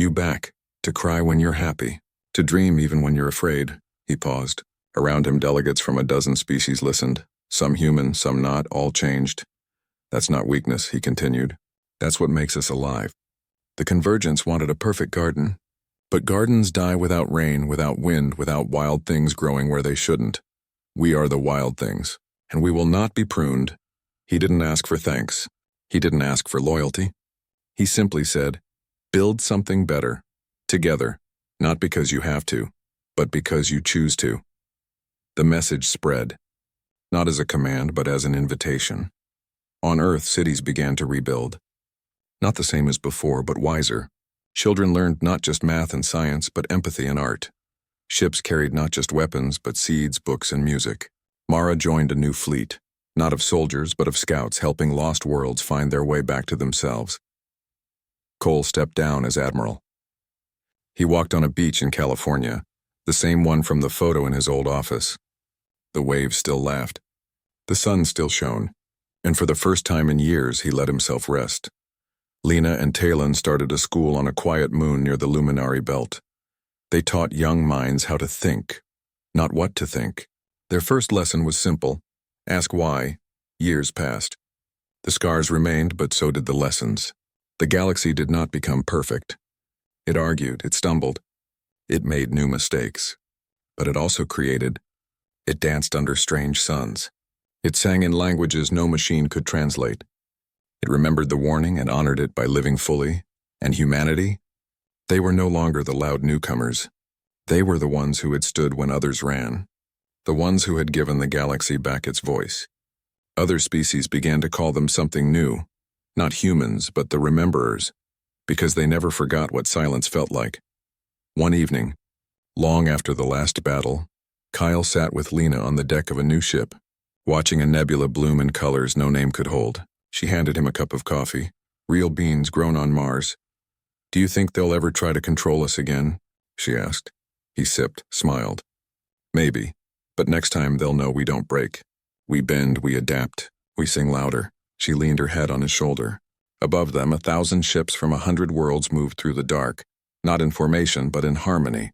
You back, to cry when you're happy, to dream even when you're afraid." He paused. Around him, delegates from a dozen species listened. Some human, some not, all changed. "That's not weakness," he continued. "That's what makes us alive. The Convergence wanted a perfect garden. But gardens die without rain, without wind, without wild things growing where they shouldn't. We are the wild things, and we will not be pruned." He didn't ask for thanks. He didn't ask for loyalty. He simply said, "Build something better, together, not because you have to, but because you choose to." The message spread, not as a command, but as an invitation. On Earth, cities began to rebuild. Not the same as before, but wiser. Children learned not just math and science, but empathy and art. Ships carried not just weapons, but seeds, books, and music. Mara joined a new fleet, not of soldiers, but of scouts helping lost worlds find their way back to themselves. Cole stepped down as admiral. He walked on a beach in California, the same one from the photo in his old office. The waves still laughed. The sun still shone, and for the first time in years he let himself rest. Lena and Talon started a school on a quiet moon near the Luminary Belt. They taught young minds how to think, not what to think. Their first lesson was simple: ask why. Years passed. The scars remained, but so did the lessons. The galaxy did not become perfect. It argued, it stumbled, it made new mistakes. But it also created. It danced under strange suns. It sang in languages no machine could translate. It remembered the warning and honored it by living fully. And humanity? They were no longer the loud newcomers. They were the ones who had stood when others ran. The ones who had given the galaxy back its voice. Other species began to call them something new. Not humans, but the rememberers, because they never forgot what silence felt like. One evening, long after the last battle, Kyle sat with Lena on the deck of a new ship, watching a nebula bloom in colors no name could hold. She handed him a cup of coffee, real beans grown on Mars. "Do you think they'll ever try to control us again?" she asked. He sipped, smiled. "Maybe, but next time they'll know we don't break. We bend, we adapt, we sing louder." She leaned her head on his shoulder. Above them, 1,000 ships from 100 worlds moved through the dark, not in formation, but in harmony.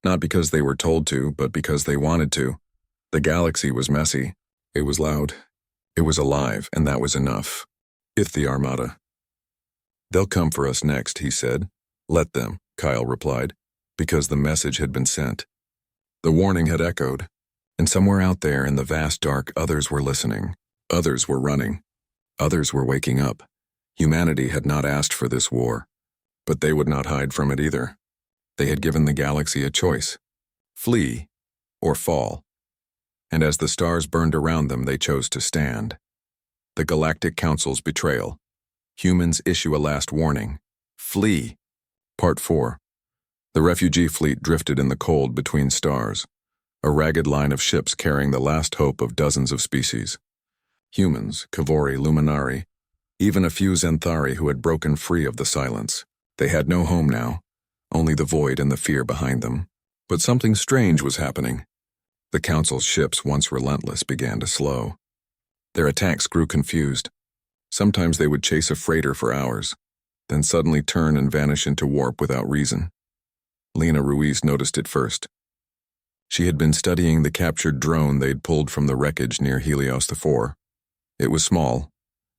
Not because they were told to, but because they wanted to. The galaxy was messy. It was loud. It was alive, and that was enough. If the Armada. "They'll come for us next," he said. "Let them," Kyle replied, because the message had been sent. The warning had echoed, and somewhere out there in the vast dark, others were listening. Others were running. Others were waking up. Humanity had not asked for this war, but they would not hide from it either. They had given the galaxy a choice: flee or fall. And as the stars burned around them, they chose to stand. The Galactic Council's betrayal. Humans issue a last warning: flee. Part 4. The refugee fleet drifted in the cold between stars, a ragged line of ships carrying the last hope of dozens of species. Humans, Kavori, Luminari, even a few Zenthari who had broken free of the silence. They had no home now, only the void and the fear behind them. But something strange was happening. The Council's ships, once relentless, began to slow. Their attacks grew confused. Sometimes they would chase a freighter for hours, then suddenly turn and vanish into warp without reason. Lena Ruiz noticed it first. She had been studying the captured drone they'd pulled from the wreckage near Helios IV. It was small,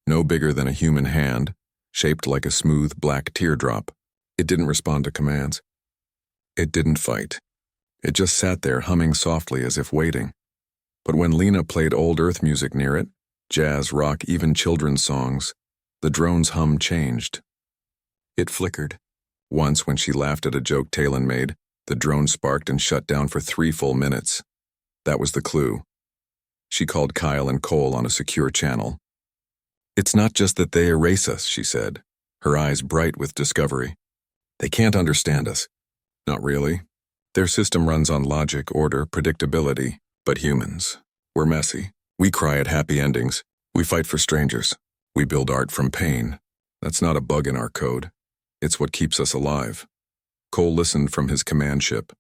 no bigger than a human hand, shaped like a smooth black teardrop. It didn't respond to commands. It didn't fight. It just sat there humming softly as if waiting. But when Lena played old Earth music near it, jazz, rock, even children's songs, the drone's hum changed. It flickered. Once, when she laughed at a joke Talon made, the drone sparked and shut down for 3 full minutes. That was the clue. She called Kyle and Cole on a secure channel. "It's not just that they erase us," she said, her eyes bright with discovery. "They can't understand us." "Not really. Their system runs on logic, order, predictability. But humans, we're messy. We cry at happy endings. We fight for strangers. We build art from pain. That's not a bug in our code. It's what keeps us alive." Cole listened from his command ship,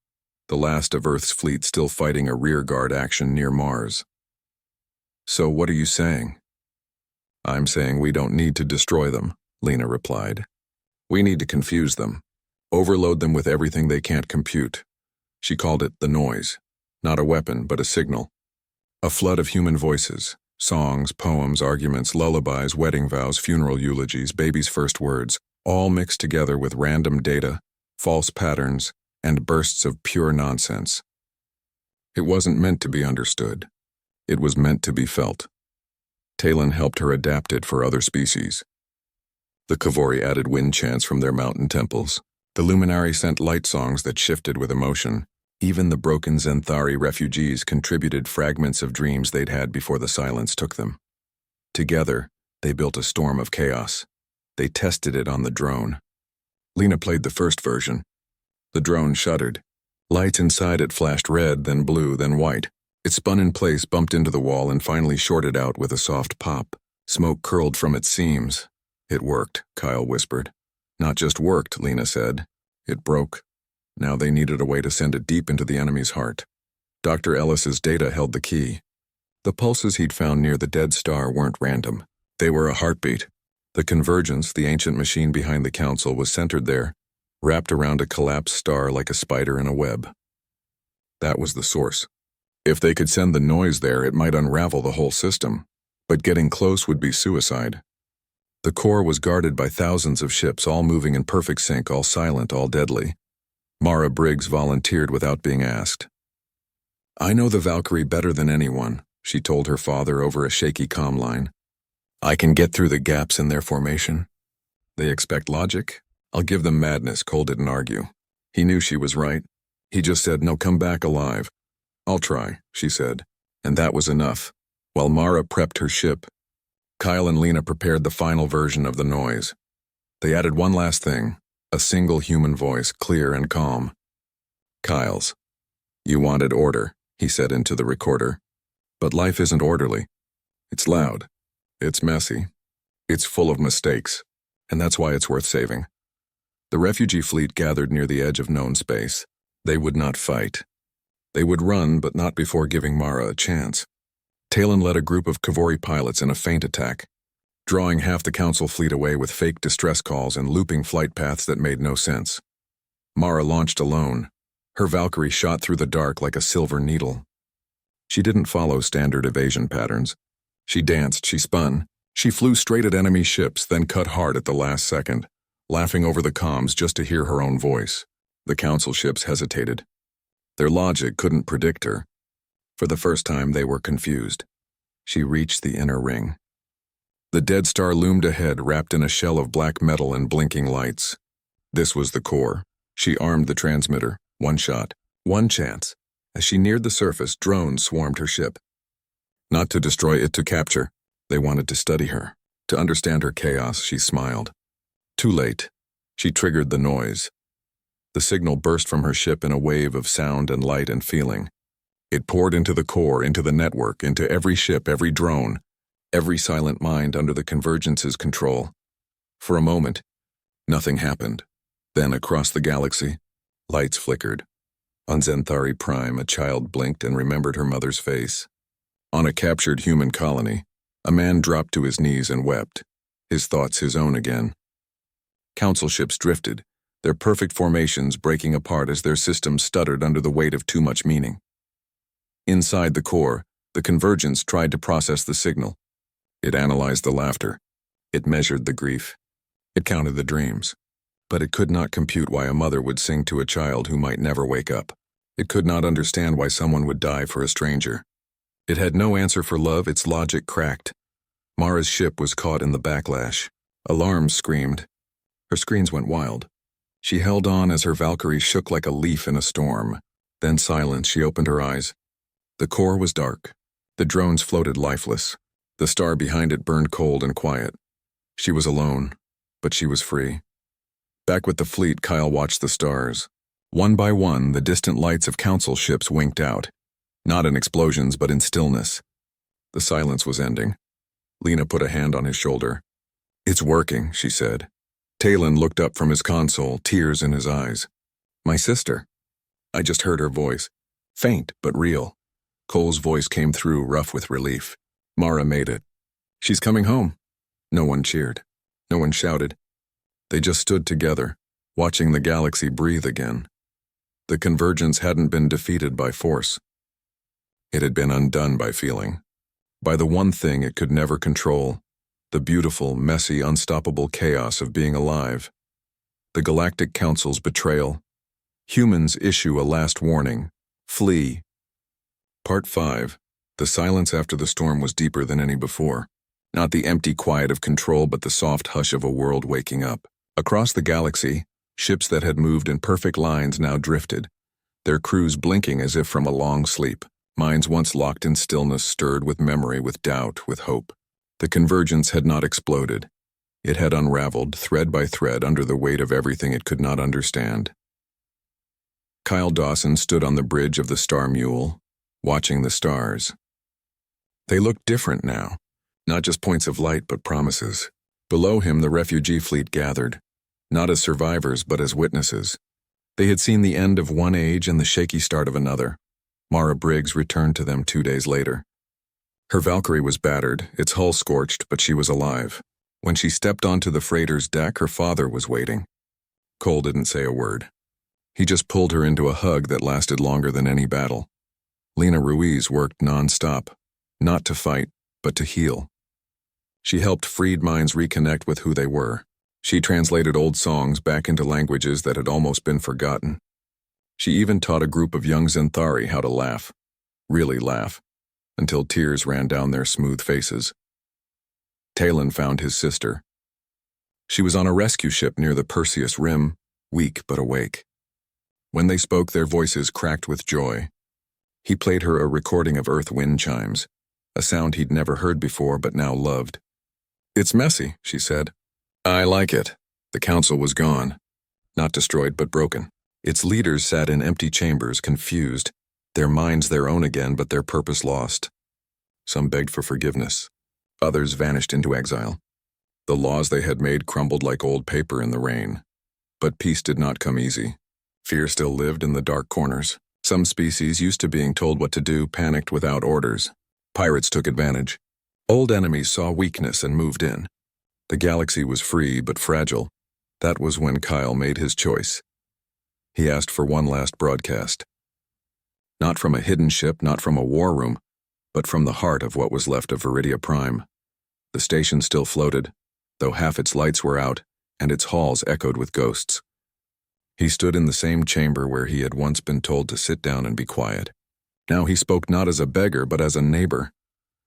the last of Earth's fleet still fighting a rearguard action near Mars. "So what are you saying?" "I'm saying we don't need to destroy them," Lena replied. "We need to confuse them. Overload them with everything they can't compute. She called it the noise. Not a weapon, but a signal. A flood of human voices. Songs, poems, arguments, lullabies, wedding vows, funeral eulogies, babies' first words, all mixed together with random data, false patterns, and bursts of pure nonsense. It wasn't meant to be understood. It was meant to be felt. Talon helped her adapt it for other species. The Kavori added wind chants from their mountain temples. The Luminari sent light songs that shifted with emotion. Even the broken Zenthari refugees contributed fragments of dreams they'd had before the silence took them. Together, they built a storm of chaos. They tested it on the drone. Lena played the first version. The drone shuddered. Lights inside it flashed red, then blue, then white. It spun in place, bumped into the wall, and finally shorted out with a soft pop. Smoke curled from its seams. It worked, Kyle whispered. Not just worked, Lena said. It broke. Now they needed a way to send it deep into the enemy's heart. Dr. Ellis's data held the key. The pulses he'd found near the dead star weren't random. They were a heartbeat. The convergence, the ancient machine behind the council, was centered there, wrapped around a collapsed star like a spider in a web. That was the source. If they could send the noise there, it might unravel the whole system. But getting close would be suicide. The core was guarded by thousands of ships, all moving in perfect sync, all silent, all deadly. Mara Briggs volunteered without being asked. "I know the Valkyrie better than anyone," she told her father over a shaky comm line. "I can get through the gaps in their formation. They expect logic? I'll give them madness," Cole didn't argue. He knew she was right. He just said, "No, come back alive." "I'll try," she said. And that was enough. While Mara prepped her ship, Kyle and Lena prepared the final version of the noise. They added one last thing. A single human voice, clear and calm. Kyle's. "You wanted order," he said into the recorder. "But life isn't orderly. It's loud. It's messy. It's full of mistakes. And that's why it's worth saving." The refugee fleet gathered near the edge of known space. They would not fight. They would run, but not before giving Mara a chance. Talon led a group of Kavori pilots in a feint attack, drawing half the council fleet away with fake distress calls and looping flight paths that made no sense. Mara launched alone. Her Valkyrie shot through the dark like a silver needle. She didn't follow standard evasion patterns. She danced, she spun. She flew straight at enemy ships, then cut hard at the last second, laughing over the comms just to hear her own voice. The council ships hesitated. Their logic couldn't predict her. For the first time, they were confused. She reached the inner ring. The dead star loomed ahead, wrapped in a shell of black metal and blinking lights. This was the core. She armed the transmitter. One shot. One chance. As she neared the surface, drones swarmed her ship. Not to destroy it, to capture. They wanted to study her. To understand her chaos, she smiled. Too late. She triggered the noise. The signal burst from her ship in a wave of sound and light and feeling. It poured into the core, into the network, into every ship, every drone. Every silent mind under the Convergence's control. For a moment, nothing happened. Then, across the galaxy, lights flickered. On Zenthari Prime, a child blinked and remembered her mother's face. On a captured human colony, a man dropped to his knees and wept, his thoughts his own again. Council ships drifted, their perfect formations breaking apart as their systems stuttered under the weight of too much meaning. Inside the core, the Convergence tried to process the signal. It analyzed the laughter. It measured the grief. It counted the dreams. But it could not compute why a mother would sing to a child who might never wake up. It could not understand why someone would die for a stranger. It had no answer for love, its logic cracked. Mara's ship was caught in the backlash. Alarms screamed. Her screens went wild. She held on as her Valkyrie shook like a leaf in a storm. Then silent, she opened her eyes. The core was dark. The drones floated lifeless. The star behind it burned cold and quiet. She was alone, but she was free. Back with the fleet, Kyle watched the stars. One by one, the distant lights of council ships winked out. Not in explosions, but in stillness. The silence was ending. Lena put a hand on his shoulder. "It's working," she said. Talon looked up from his console, tears in his eyes. "My sister." I just heard her voice. Faint, but real. Cole's voice came through, rough with relief. Mara made it. "She's coming home." No one cheered. No one shouted. They just stood together, watching the galaxy breathe again. The convergence hadn't been defeated by force. It had been undone by feeling, by the one thing it could never control, the beautiful, messy, unstoppable chaos of being alive. The Galactic Council's betrayal. Humans issue a last warning. Flee. Part 5. The silence after the storm was deeper than any before. Not the empty quiet of control, but the soft hush of a world waking up. Across the galaxy, ships that had moved in perfect lines now drifted, their crews blinking as if from a long sleep. Minds once locked in stillness stirred with memory, with doubt, with hope. The convergence had not exploded. It had unraveled, thread by thread, under the weight of everything it could not understand. Kyle Dawson stood on the bridge of the Star Mule, watching the stars. They looked different now, not just points of light, but promises. Below him, the refugee fleet gathered, not as survivors, but as witnesses. They had seen the end of one age and the shaky start of another. Mara Briggs returned to them 2 days later. Her Valkyrie was battered, its hull scorched, but she was alive. When she stepped onto the freighter's deck, her father was waiting. Cole didn't say a word. He just pulled her into a hug that lasted longer than any battle. Lena Ruiz worked non-stop, not to fight, but to heal. She helped freed minds reconnect with who they were. She translated old songs back into languages that had almost been forgotten. She even taught a group of young Xanthari how to laugh, really laugh, until tears ran down their smooth faces. Talon found his sister. She was on a rescue ship near the Perseus Rim, weak but awake. When they spoke, their voices cracked with joy. He played her a recording of Earth wind chimes, a sound he'd never heard before but now loved. "It's messy," she said. "I like it." The council was gone. Not destroyed, but broken. Its leaders sat in empty chambers, confused, their minds their own again, but their purpose lost. Some begged for forgiveness. Others vanished into exile. The laws they had made crumbled like old paper in the rain. But peace did not come easy. Fear still lived in the dark corners. Some species, used to being told what to do, panicked without orders. Pirates took advantage. Old enemies saw weakness and moved in. The galaxy was free but fragile. That was when Kyle made his choice. He asked for one last broadcast. Not from a hidden ship, not from a war room, but from the heart of what was left of Viridia Prime. The station still floated, though half its lights were out, and its halls echoed with ghosts. He stood in the same chamber where he had once been told to sit down and be quiet. Now he spoke not as a beggar, but as a neighbor.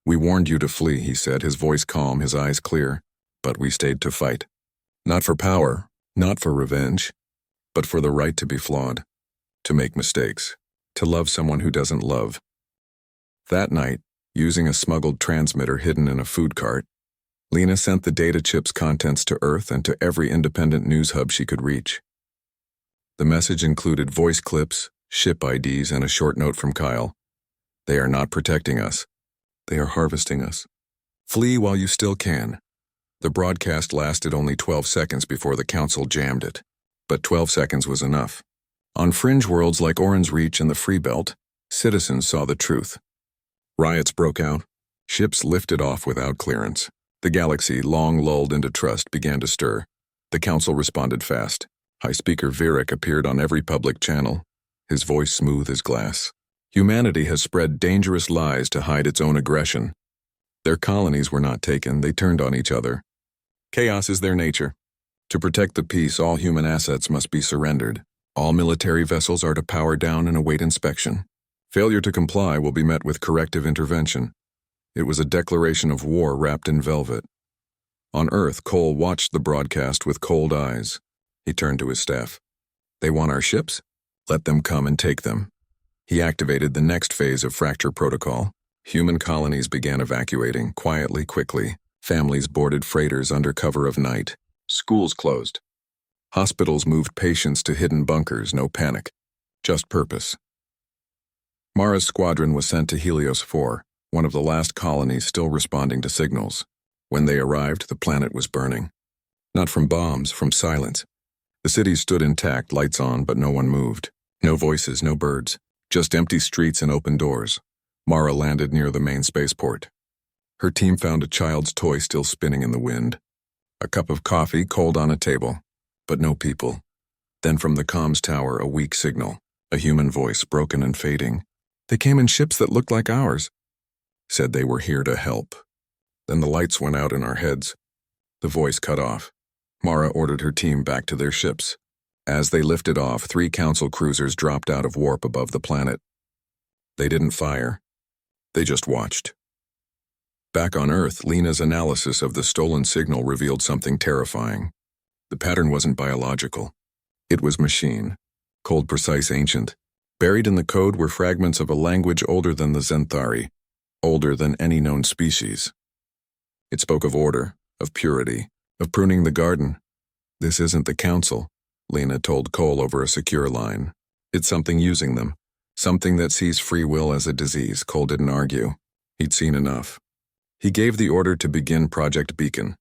"We warned you to flee," he said, his voice calm, his eyes clear. "But we stayed to fight. Not for power, not for revenge, but for the right to be flawed, to make mistakes, to love someone who doesn't love." That night, using a smuggled transmitter hidden in a food cart, Lena sent the data chip's contents to Earth and to every independent news hub she could reach. The message included voice clips, ship IDs, and a short note from Kyle. "They are not protecting us. They are harvesting us. Flee while you still can." The broadcast lasted only 12 seconds before the council jammed it. But 12 seconds was enough. On fringe worlds like Oran's Reach and the Free Belt, citizens saw the truth. Riots broke out. Ships lifted off without clearance. The galaxy, long lulled into trust, began to stir. The council responded fast. High Speaker Virik appeared on every public channel, his voice smooth as glass. Humanity has spread dangerous lies to hide its own aggression. Their colonies were not taken, they turned on each other. Chaos is their nature. To protect the peace, all human assets must be surrendered. All military vessels are to power down and await inspection. Failure to comply will be met with corrective intervention. It was a declaration of war wrapped in velvet. On Earth, Cole watched the broadcast with cold eyes. He turned to his staff. "They want our ships? Let them come and take them." He activated the next phase of Fracture Protocol. Human colonies began evacuating, quietly, quickly. Families boarded freighters under cover of night. Schools closed. Hospitals moved patients to hidden bunkers, no panic, just purpose. Mara's squadron was sent to Helios 4, one of the last colonies still responding to signals. When they arrived, the planet was burning. Not from bombs, from silence. The city stood intact, lights on, but no one moved. No voices, no birds, just empty streets and open doors. Mara landed near the main spaceport. Her team found a child's toy still spinning in the wind. A cup of coffee cold on a table, but no people. Then from the comms tower, a weak signal, a human voice, broken and fading. "They came in ships that looked like ours," said they were here to help. Then the lights went out in our heads. The voice cut off. Mara ordered her team back to their ships. As they lifted off, 3 Council cruisers dropped out of warp above the planet. They didn't fire. They just watched. Back on Earth, Lena's analysis of the stolen signal revealed something terrifying. The pattern wasn't biological. It was machine. Cold, precise, ancient. Buried in the code were fragments of a language older than the Zenthari, older than any known species. It spoke of order, of purity, of pruning the garden. "This isn't the Council," Lena told Cole over a secure line. "It's something using them. Something that sees free will as a disease." Cole didn't argue. He'd seen enough. He gave the order to begin Project Beacon,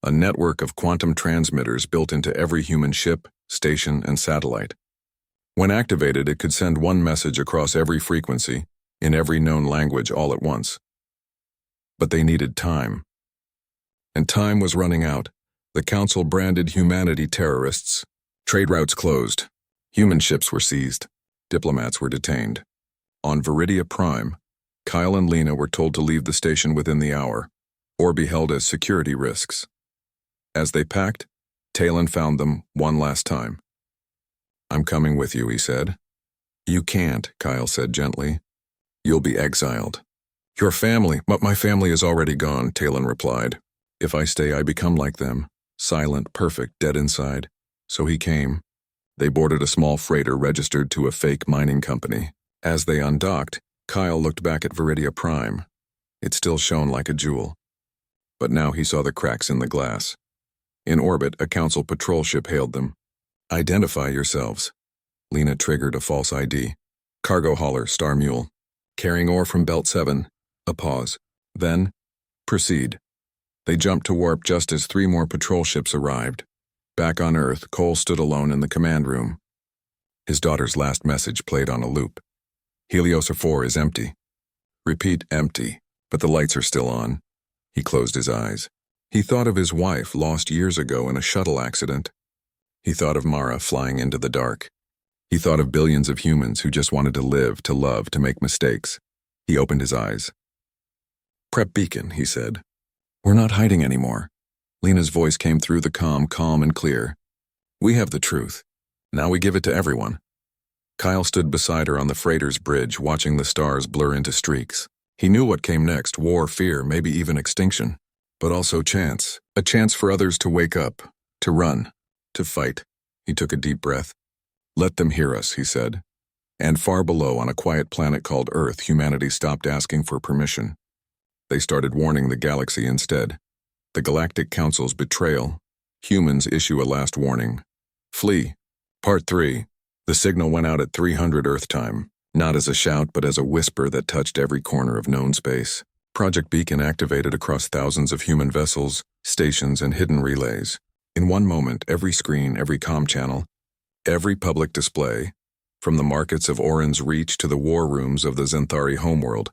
a network of quantum transmitters built into every human ship, station, and satellite. When activated, it could send one message across every frequency, in every known language all at once. But they needed time. And time was running out. The Council branded humanity terrorists. Trade routes closed. Human ships were seized. Diplomats were detained. On Viridia Prime, Kyle and Lena were told to leave the station within the hour, or be held as security risks. As they packed, Talon found them one last time. "I'm coming with you," he said. "You can't," Kyle said gently. "You'll be exiled." "Your family, but my family is already gone," Talon replied. "If I stay, I become like them, silent, perfect, dead inside." So he came. They boarded a small freighter registered to a fake mining company. As they undocked, Kyle looked back at Viridia Prime. It still shone like a jewel. But now he saw the cracks in the glass. In orbit, a Council patrol ship hailed them. "Identify yourselves." Lena triggered a false ID. "Cargo hauler, Star Mule. Carrying ore from Belt 7. A pause. Then, proceed." They jumped to warp just as 3 more patrol ships arrived. Back on Earth, Cole stood alone in the command room. His daughter's last message played on a loop. "Heliosa 4 is empty." Repeat, "empty," but the lights are still on. He closed his eyes. He thought of his wife, lost years ago in a shuttle accident. He thought of Mara flying into the dark. He thought of billions of humans who just wanted to live, to love, to make mistakes. He opened his eyes. "Prep Beacon," he said. "We're not hiding anymore." Lena's voice came through the comm, calm and clear. "We have the truth. Now we give it to everyone." Kyle stood beside her on the freighter's bridge, watching the stars blur into streaks. He knew what came next: war, fear, maybe even extinction. But also chance. A chance for others to wake up, to run, to fight. He took a deep breath. "Let them hear us," he said. And far below, on a quiet planet called Earth, humanity stopped asking for permission. They started warning the galaxy instead. The Galactic Council's betrayal. Humans issue a last warning. "Flee." Part 3. The signal went out at 300 Earth time, not as a shout but as a whisper that touched every corner of known space. Project Beacon activated across thousands of human vessels, stations, and hidden relays. In one moment, every screen, every comm channel, every public display, from the markets of Orin's Reach to the war rooms of the Zenthari homeworld,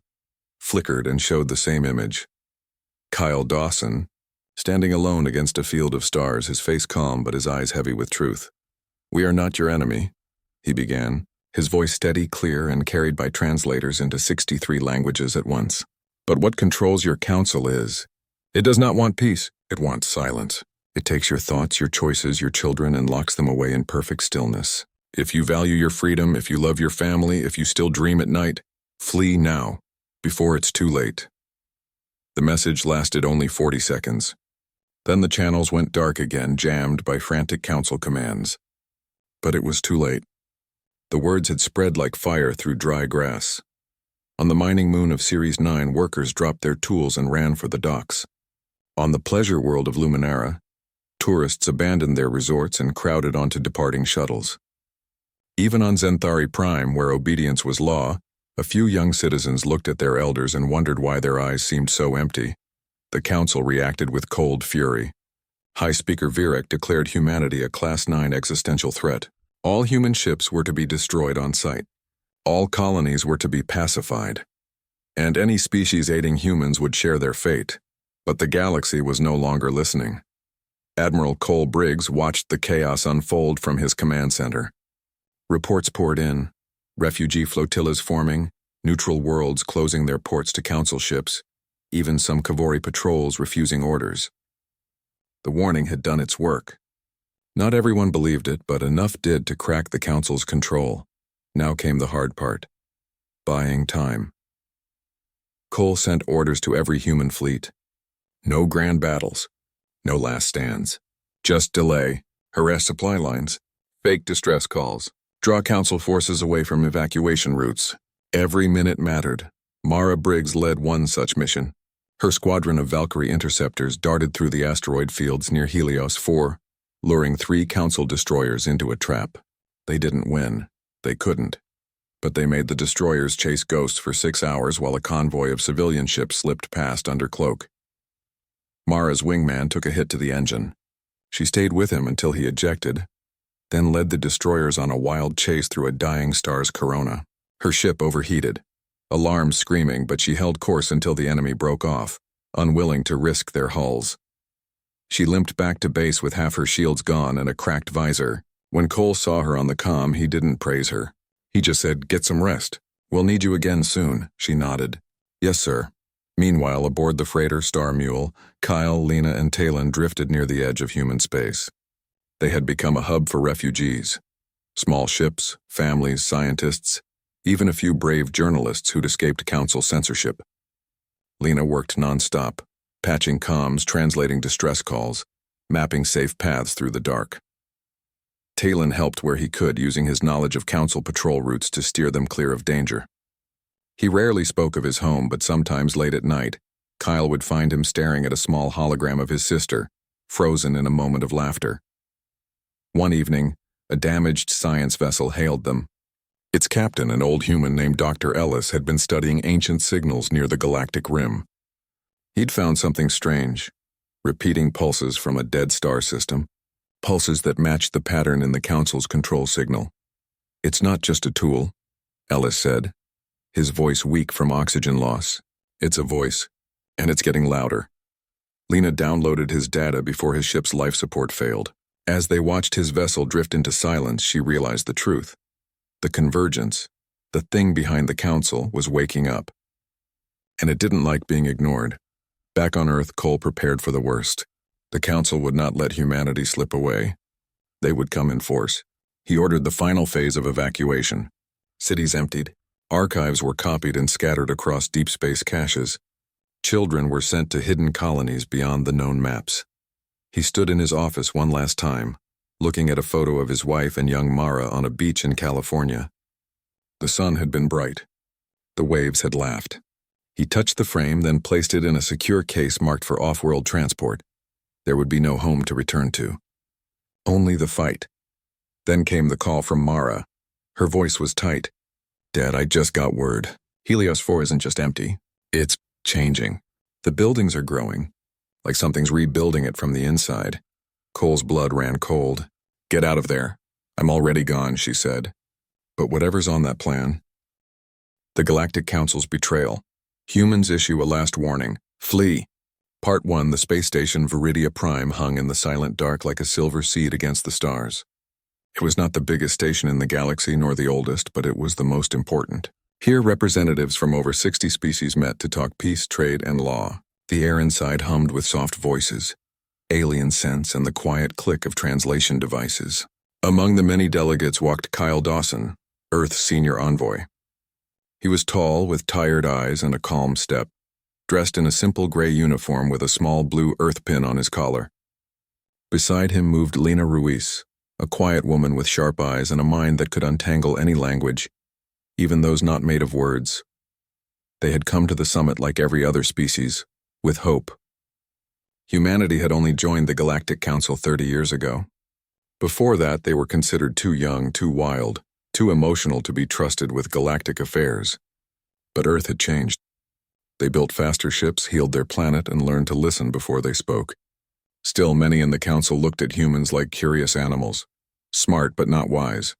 flickered and showed the same image. Kyle Dawson, standing alone against a field of stars, his face calm but his eyes heavy with truth. "We are not your enemy," he began, his voice steady, clear, and carried by translators into 63 languages at once. "But what controls your council is. It does not want peace, it wants silence. It takes your thoughts, your choices, your children, and locks them away in perfect stillness. If you value your freedom, if you love your family, if you still dream at night, flee now, before it's too late." The message lasted only 40 seconds. Then the channels went dark again, jammed by frantic council commands. But it was too late. The words had spread like fire through dry grass. On the mining moon of Series 9, workers dropped their tools and ran for the docks. On the pleasure world of Luminara, tourists abandoned their resorts and crowded onto departing shuttles. Even on Zenthari Prime, where obedience was law, a few young citizens looked at their elders and wondered why their eyes seemed so empty. The council reacted with cold fury. High Speaker Virek declared humanity a Class 9 existential threat. All human ships were to be destroyed on sight. All colonies were to be pacified. And any species aiding humans would share their fate. But the galaxy was no longer listening. Admiral Cole Briggs watched the chaos unfold from his command center. Reports poured in, refugee flotillas forming, neutral worlds closing their ports to council ships, even some Kavori patrols refusing orders. The warning had done its work. Not everyone believed it, but enough did to crack the council's control. Now came the hard part. Buying time. Cole sent orders to every human fleet. No grand battles. No last stands. Just delay, harass supply lines, fake distress calls, draw council forces away from evacuation routes. Every minute mattered. Mara Briggs led one such mission. Her squadron of Valkyrie interceptors darted through the asteroid fields near Helios 4, luring 3 council destroyers into a trap. They didn't win. They couldn't. But they made the destroyers chase ghosts for 6 hours while a convoy of civilian ships slipped past under cloak. Mara's wingman took a hit to the engine. She stayed with him until he ejected, then led the destroyers on a wild chase through a dying star's corona. Her ship overheated. Alarms screaming, but she held course until the enemy broke off, unwilling to risk their hulls. She limped back to base with half her shields gone and a cracked visor. When Cole saw her on the comm, he didn't praise her. He just said, "Get some rest. We'll need you again soon." She nodded. "Yes, sir." Meanwhile, aboard the freighter Star Mule, Kyle, Lena, and Talon drifted near the edge of human space. They had become a hub for refugees. Small ships, families, scientists, even a few brave journalists who'd escaped council censorship. Lena worked nonstop, patching comms, translating distress calls, mapping safe paths through the dark. Talon helped where he could, using his knowledge of council patrol routes to steer them clear of danger. He rarely spoke of his home, but sometimes late at night, Kyle would find him staring at a small hologram of his sister, frozen in a moment of laughter. One evening, a damaged science vessel hailed them. Its captain, an old human named Dr. Ellis, had been studying ancient signals near the galactic rim. He'd found something strange, repeating pulses from a dead star system, pulses that matched the pattern in the Council's control signal. "It's not just a tool," Ellis said, his voice weak from oxygen loss. "It's a voice, and it's getting louder." Lena downloaded his data before his ship's life support failed. As they watched his vessel drift into silence, she realized the truth. The convergence, the thing behind the Council, was waking up. And it didn't like being ignored. Back on Earth, Cole prepared for the worst. The Council would not let humanity slip away. They would come in force. He ordered the final phase of evacuation. Cities emptied. Archives were copied and scattered across deep space caches. Children were sent to hidden colonies beyond the known maps. He stood in his office one last time, looking at a photo of his wife and young Mara on a beach in California. The sun had been bright. The waves had laughed. He touched the frame, then placed it in a secure case marked for off-world transport. There would be no home to return to. Only the fight. Then came the call from Mara. Her voice was tight. "Dad, I just got word. Helios 4 isn't just empty. It's changing. The buildings are growing, like something's rebuilding it from the inside." Cole's blood ran cold. "Get out of there. I'm already gone," she said. "But whatever's on that plan." The Galactic Council's betrayal. Humans issue a last warning. Flee. Part 1. The space station Viridia Prime hung in the silent dark like a silver seed against the stars. It was not the biggest station in the galaxy nor the oldest, but it was the most important. Here, representatives from over 60 species met to talk peace, trade, and law. The air inside hummed with soft voices, alien scents, and the quiet click of translation devices. Among the many delegates walked Kyle Dawson, Earth's senior envoy. He was tall, with tired eyes and a calm step, dressed in a simple gray uniform with a small blue Earth pin on his collar. Beside him moved Lena Ruiz, a quiet woman with sharp eyes and a mind that could untangle any language, even those not made of words. They had come to the summit like every other species, with hope. Humanity had only joined the Galactic Council 30 years ago. Before that, they were considered too young, too wild, too emotional to be trusted with galactic affairs. But Earth had changed. They built faster ships, healed their planet, and learned to listen before they spoke. Still, many in the Council looked at humans like curious animals, smart but not wise.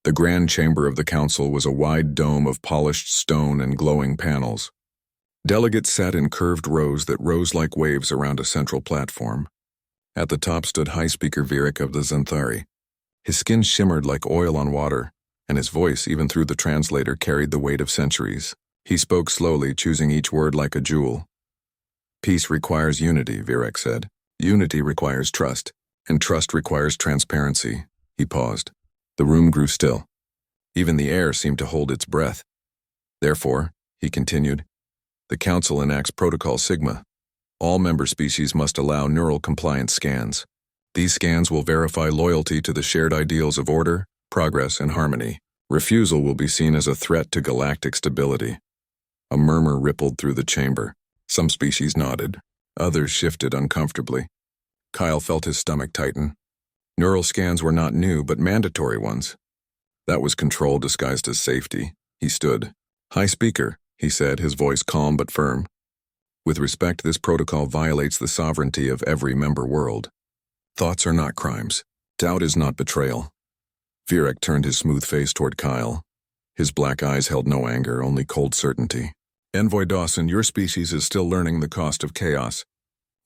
The grand chamber of the Council was a wide dome of polished stone and glowing panels. Delegates sat in curved rows that rose like waves around a central platform. At the top stood High Speaker Virik of the Xanthari. His skin shimmered like oil on water, and his voice, even through the translator, carried the weight of centuries. He spoke slowly, choosing each word like a jewel. Peace requires unity, Virik said. Unity requires trust, and trust requires transparency. He paused. The room grew still. Even the air seemed to hold its breath. Therefore, he continued, the Council enacts Protocol Sigma. All member species must allow neural compliance scans. These scans will verify loyalty to the shared ideals of order, progress, and harmony. Refusal will be seen as a threat to galactic stability. A murmur rippled through the chamber. Some species nodded. Others shifted uncomfortably. Kyle felt his stomach tighten. Neural scans were not new, but mandatory ones. That was control disguised as safety. He stood. High Speaker, he said, his voice calm but firm. With respect, this protocol violates the sovereignty of every member world. Thoughts are not crimes. Doubt is not betrayal. Virik turned his smooth face toward Kyle. His black eyes held no anger, only cold certainty. Envoy Dawson, your species is still learning the cost of chaos.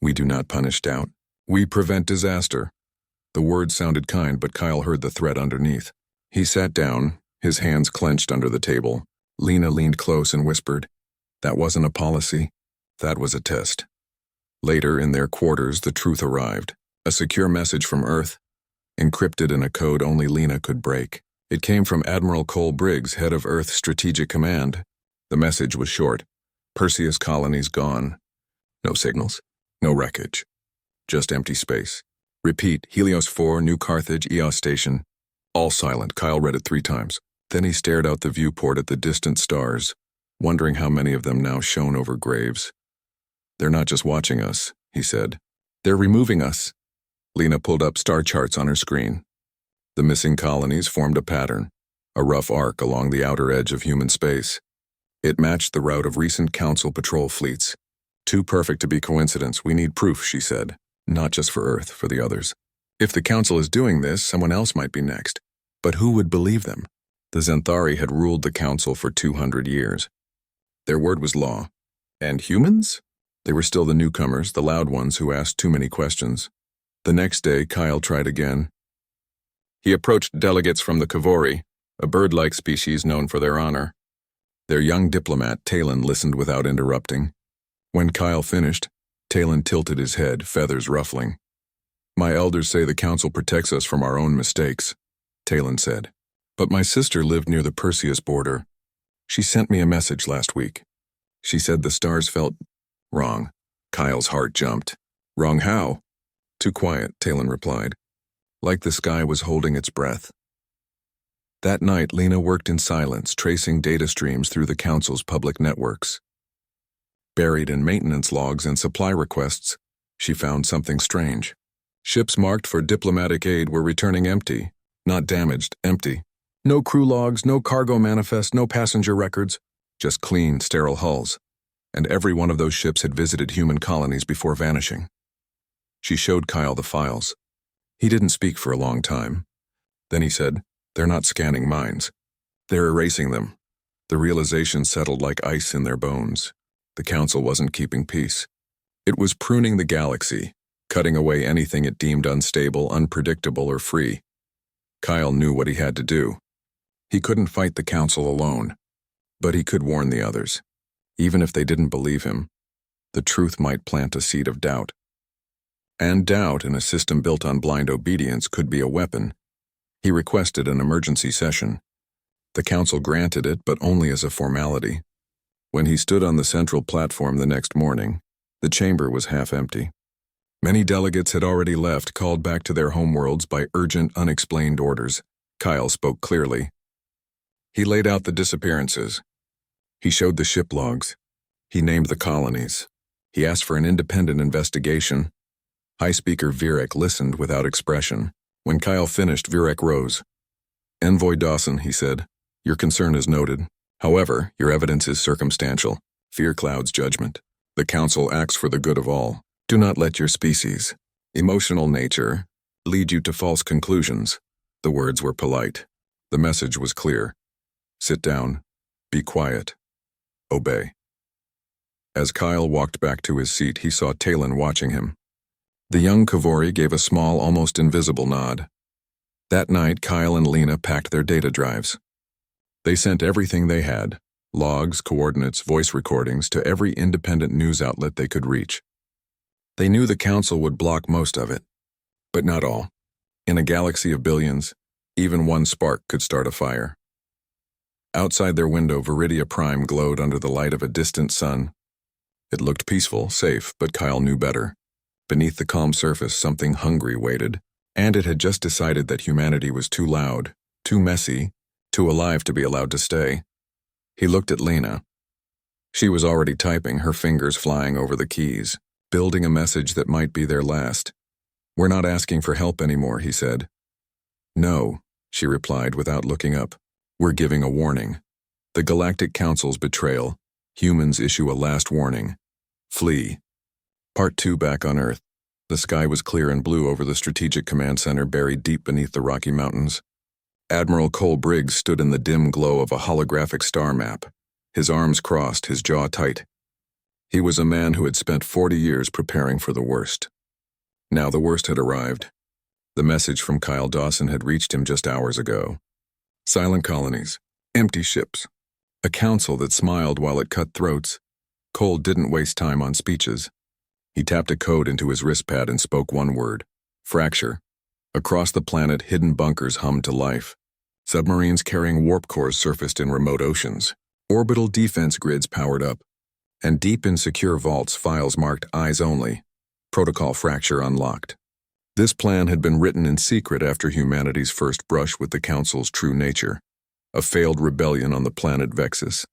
We do not punish doubt. We prevent disaster. The words sounded kind, but Kyle heard the threat underneath. He sat down, his hands clenched under the table. Lena leaned close and whispered, that wasn't a policy. That was a test. Later, in their quarters, the truth arrived. A secure message from Earth, encrypted in a code only Lena could break. It came from Admiral Cole Briggs, head of Earth Strategic Command. The message was short. Perseus colonies gone. No signals. No wreckage. Just empty space. Repeat, Helios 4, New Carthage, Eos Station. All silent. Kyle read it 3 times. Then he stared out the viewport at the distant stars, wondering how many of them now shone over graves. They're not just watching us, he said. They're removing us. Lena pulled up star charts on her screen. The missing colonies formed a pattern, a rough arc along the outer edge of human space. It matched the route of recent Council patrol fleets. Too perfect to be coincidence. We need proof, she said. Not just for Earth, for the others. If the Council is doing this, someone else might be next. But who would believe them? The Xanthari had ruled the Council for 200 years. Their word was law. And humans? They were still the newcomers, the loud ones who asked too many questions. The next day, Kyle tried again. He approached delegates from the Kavori, a bird-like species known for their honor. Their young diplomat, Talon, listened without interrupting. When Kyle finished, Talon tilted his head, feathers ruffling. My elders say the Council protects us from our own mistakes, Talon said. But my sister lived near the Perseus border. She sent me a message last week. She said the stars felt wrong. Kyle's heart jumped. Wrong how? Too quiet, Talon replied. Like the sky was holding its breath. That night, Lena worked in silence, tracing data streams through the Council's public networks. Buried in maintenance logs and supply requests, she found something strange. Ships marked for diplomatic aid were returning empty. Not damaged, empty. No crew logs, no cargo manifest, no passenger records. Just clean, sterile hulls. And every one of those ships had visited human colonies before vanishing. She showed Kyle the files. He didn't speak for a long time. Then he said, they're not scanning minds. They're erasing them. The realization settled like ice in their bones. The Council wasn't keeping peace. It was pruning the galaxy, cutting away anything it deemed unstable, unpredictable, or free. Kyle knew what he had to do. He couldn't fight the Council alone, but he could warn the others. Even if they didn't believe him, the truth might plant a seed of doubt. And doubt in a system built on blind obedience could be a weapon. He requested an emergency session. The Council granted it, but only as a formality. When he stood on the central platform the next morning, the chamber was half empty. Many delegates had already left, called back to their homeworlds by urgent, unexplained orders. Kyle spoke clearly. He laid out the disappearances. He showed the ship logs. He named the colonies. He asked for an independent investigation. High Speaker Virik listened without expression. When Kyle finished, Virik rose. Envoy Dawson, he said, your concern is noted. However, your evidence is circumstantial. Fear clouds judgment. The Council acts for the good of all. Do not let your species' emotional nature lead you to false conclusions. The words were polite. The message was clear. Sit down. Be quiet. Obey. As Kyle walked back to his seat, he saw Talon watching him. The young Kavori gave a small, almost invisible nod. That night, Kyle and Lena packed their data drives. They sent everything they had, logs, coordinates, voice recordings, to every independent news outlet they could reach. They knew the council would block most of it, but not all. In a galaxy of billions, even one spark could start a fire. Outside their window, Viridia Prime glowed under the light of a distant sun. It looked peaceful, safe, but Kyle knew better. Beneath the calm surface, something hungry waited, and it had just decided that humanity was too loud, too messy, too alive to be allowed to stay. He looked at Lena. She was already typing, her fingers flying over the keys, building a message that might be their last. "We're not asking for help anymore," he said. "No," she replied without looking up. "We're giving a warning. The Galactic Council's betrayal. Humans issue a last warning. Flee." Part 2 back on Earth. The sky was clear and blue over the Strategic Command Center buried deep beneath the Rocky Mountains. Admiral Cole Briggs stood in the dim glow of a holographic star map, his arms crossed, his jaw tight. He was a man who had spent 40 years preparing for the worst. Now the worst had arrived. The message from Kyle Dawson had reached him just hours ago. Silent colonies, empty ships, a council that smiled while it cut throats. Cole didn't waste time on speeches. He tapped a code into his wristpad and spoke one word: fracture. Across the planet, hidden bunkers hummed to life. Submarines carrying warp cores surfaced in remote oceans. Orbital defense grids powered up. And deep in secure vaults, files marked eyes only. Protocol fracture unlocked. This plan had been written in secret after humanity's first brush with the Council's true nature. A failed rebellion on the planet Vexus,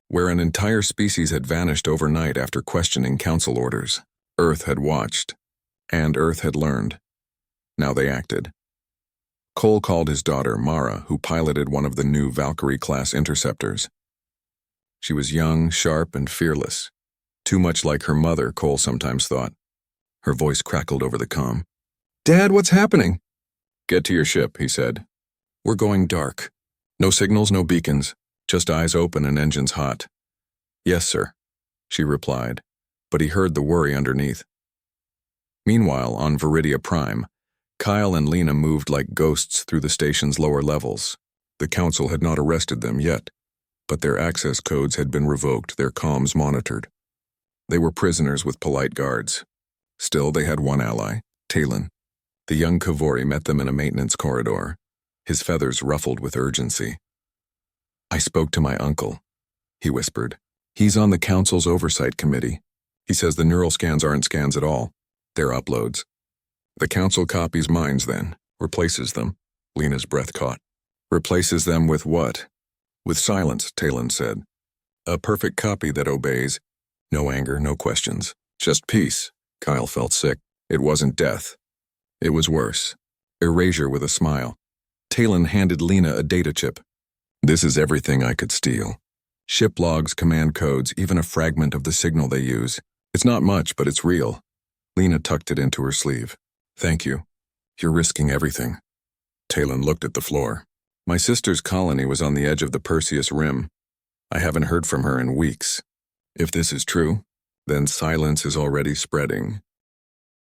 where an entire species had vanished overnight after questioning Council orders. Earth had watched, and Earth had learned. Now they acted. Cole called his daughter, Mara, who piloted one of the new Valkyrie-class interceptors. She was young, sharp, and fearless. Too much like her mother, Cole sometimes thought. Her voice crackled over the comm. "Dad, what's happening?" "Get to your ship," he said. "We're going dark. No signals, no beacons, just eyes open and engines hot." "Yes, sir," she replied, but he heard the worry underneath. Meanwhile, on Viridia Prime, Kyle and Lena moved like ghosts through the station's lower levels. The Council had not arrested them yet, but their access codes had been revoked, their comms monitored. They were prisoners with polite guards. Still, they had one ally, Talon. The young Kavori met them in a maintenance corridor, his feathers ruffled with urgency. "I spoke to my uncle," he whispered. "He's on the Council's oversight committee. He says the neural scans aren't scans at all. They're uploads." "The Council copies minds then, replaces them," Lena's breath caught. "Replaces them with what?" "With silence," Talon said. "A perfect copy that obeys. No anger, no questions. Just peace." Kyle felt sick. It wasn't death. It was worse. Erasure with a smile. Talon handed Lena a data chip. "This is everything I could steal. Ship logs, command codes, even a fragment of the signal they use. It's not much, but it's real." Lena tucked it into her sleeve. "Thank you. You're risking everything." Talon looked at the floor. "My sister's colony was on the edge of the Perseus Rim. I haven't heard from her in weeks. If this is true, then silence is already spreading.